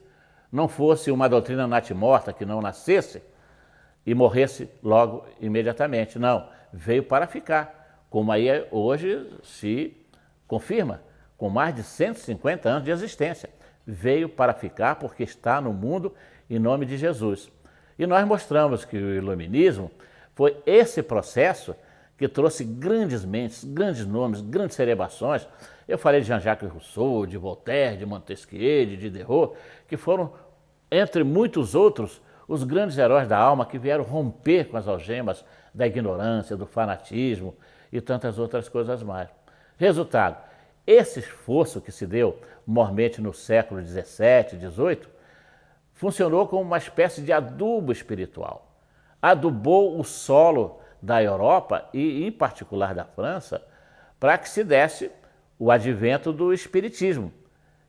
Não fosse uma doutrina natimorta que não nascesse e morresse logo imediatamente. Não, veio para ficar, como aí hoje se confirma, com mais de 150 anos de existência. Veio para ficar porque está no mundo em nome de Jesus. E nós mostramos que o iluminismo foi esse processo que trouxe grandes mentes, grandes nomes, grandes celebrações. Eu falei de Jean-Jacques Rousseau, de Voltaire, de Montesquieu, de Diderot, que foram, entre muitos outros, os grandes heróis da alma que vieram romper com as algemas da ignorância, do fanatismo e tantas outras coisas mais. Resultado, esse esforço que se deu, mormente no século XVII, XVIII, funcionou como uma espécie de adubo espiritual. Adubou o solo da Europa e, em particular, da França, para que se desse o advento do espiritismo,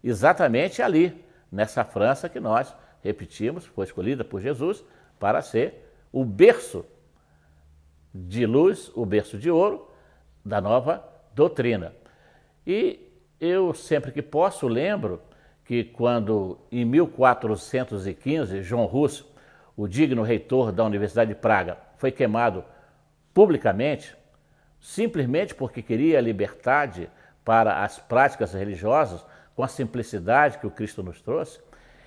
exatamente ali, nessa França que nós, repetimos, foi escolhida por Jesus para ser o berço de luz, o berço de ouro da nova doutrina. E eu, sempre que posso, lembro que quando, em 1415, João Hus, o digno reitor da Universidade de Praga, foi queimado publicamente, simplesmente porque queria a liberdade para as práticas religiosas, com a simplicidade que o Cristo nos trouxe,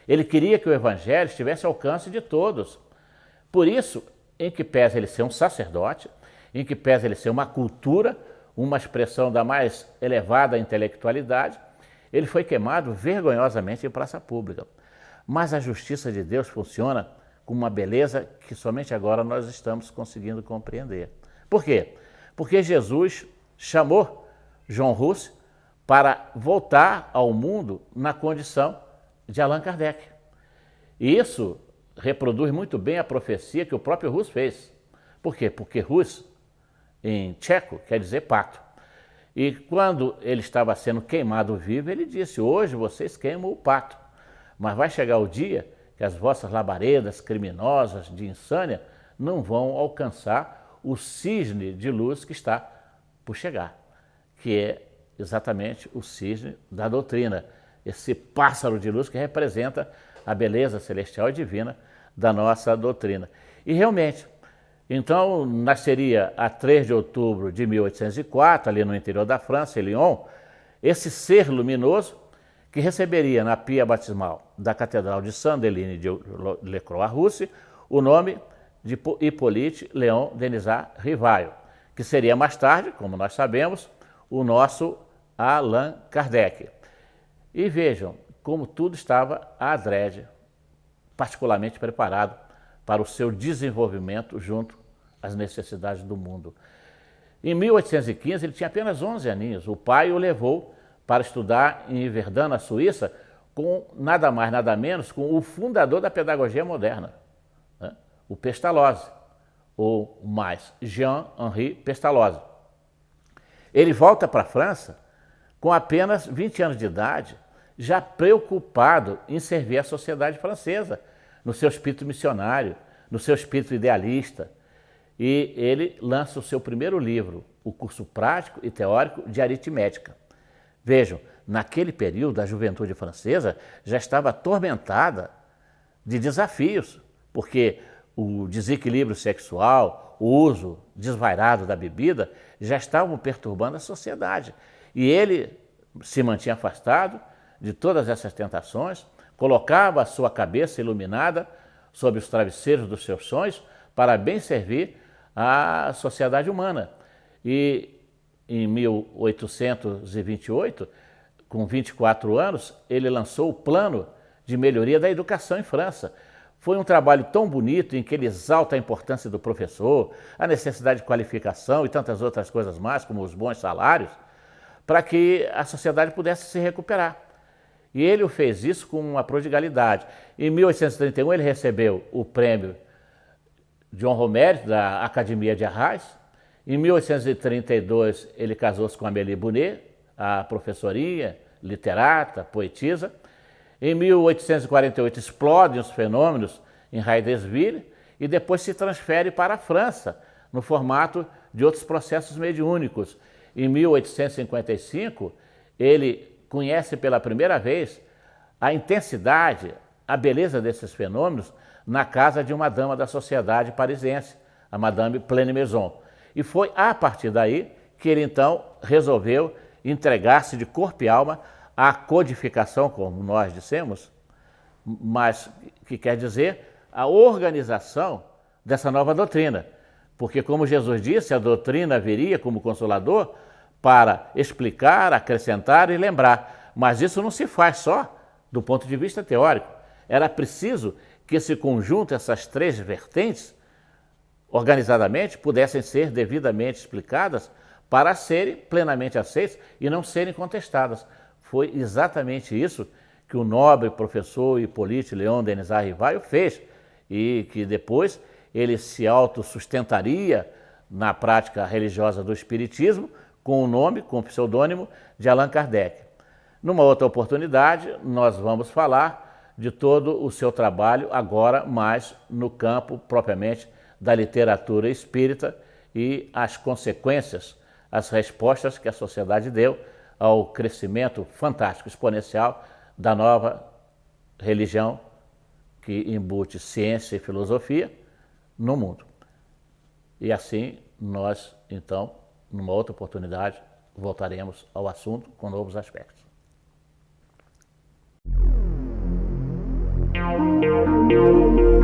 ele queria que o Evangelho estivesse ao alcance de todos. Por isso, em que pese ele ser um sacerdote, em que pese ele ser uma cultura, uma expressão da mais elevada intelectualidade, ele foi queimado vergonhosamente em praça pública. Mas a justiça de Deus funciona com uma beleza que somente agora nós estamos conseguindo compreender. Por quê? Porque Jesus chamou João Hus para voltar ao mundo na condição de Allan Kardec. E isso reproduz muito bem a profecia que o próprio Hus fez. Por quê? Porque Hus, em tcheco, quer dizer pato. E quando ele estava sendo queimado vivo, ele disse: hoje vocês queimam o pato, mas vai chegar o dia que as vossas labaredas criminosas de insânia não vão alcançar o cisne de luz que está por chegar, que é exatamente o cisne da doutrina, esse pássaro de luz que representa a beleza celestial e divina da nossa doutrina. E realmente, então, nasceria a 3 de outubro de 1804, ali no interior da França, em Lyon, esse ser luminoso que receberia na pia batismal da Catedral de Saint-Denis de Le Croix-Rousse o nome de Hippolyte Léon Denisard Rivail, que seria mais tarde, como nós sabemos, o nosso Allan Kardec. E vejam como tudo estava adrede, particularmente preparado para o seu desenvolvimento junto às necessidades do mundo. Em 1815, ele tinha apenas 11 aninhos. O pai o levou para estudar em Verdun, na Suíça, com nada mais, nada menos, com o fundador da pedagogia moderna, né? O Pestalozzi, ou mais, Jean-Henri Pestalozzi. Ele volta para a França com apenas 20 anos de idade, já preocupado em servir a sociedade francesa, no seu espírito missionário, no seu espírito idealista. E ele lança o seu primeiro livro, o curso prático e teórico de aritmética. Vejam, naquele período a juventude francesa já estava atormentada de desafios, porque o desequilíbrio sexual, o uso desvairado da bebida já estavam perturbando a sociedade. E ele se mantinha afastado de todas essas tentações, colocava a sua cabeça iluminada sob os travesseiros dos seus sonhos para bem servir a sociedade humana. E em 1828, com 24 anos, ele lançou o Plano de Melhoria da Educação em França. Foi um trabalho tão bonito em que ele exalta a importância do professor, a necessidade de qualificação e tantas outras coisas mais, como os bons salários, para que a sociedade pudesse se recuperar. E ele fez isso com uma prodigalidade. Em 1831 ele recebeu o prêmio de honra ao mérito da Academia de Arras. Em 1832 ele casou-se com Amélie Bonnet, a professorinha, literata, poetisa. Em 1848 explodem os fenômenos em Heidelberg e depois se transfere para a França, no formato de outros processos mediúnicos. Em 1855, ele conhece pela primeira vez a intensidade, a beleza desses fenômenos na casa de uma dama da sociedade parisiense, a Madame Pleine-Maison. E foi a partir daí que ele então resolveu entregar-se de corpo e alma à codificação, como nós dissemos, mas que quer dizer a organização dessa nova doutrina. Porque, como Jesus disse, a doutrina viria como consolador para explicar, acrescentar e lembrar. Mas isso não se faz só do ponto de vista teórico. Era preciso que esse conjunto, essas três vertentes, organizadamente, pudessem ser devidamente explicadas para serem plenamente aceitas e não serem contestadas. Foi exatamente isso que o nobre professor Hippolyte Léon Denis Rivail fez e que depois ele se autossustentaria na prática religiosa do Espiritismo com o nome, com o pseudônimo de Allan Kardec. Numa outra oportunidade, nós vamos falar de todo o seu trabalho, agora mais no campo propriamente da literatura espírita e as consequências, as respostas que a sociedade deu ao crescimento fantástico, exponencial da nova religião que embute ciência e filosofia no mundo. E assim nós, então, numa outra oportunidade, voltaremos ao assunto com novos aspectos. Música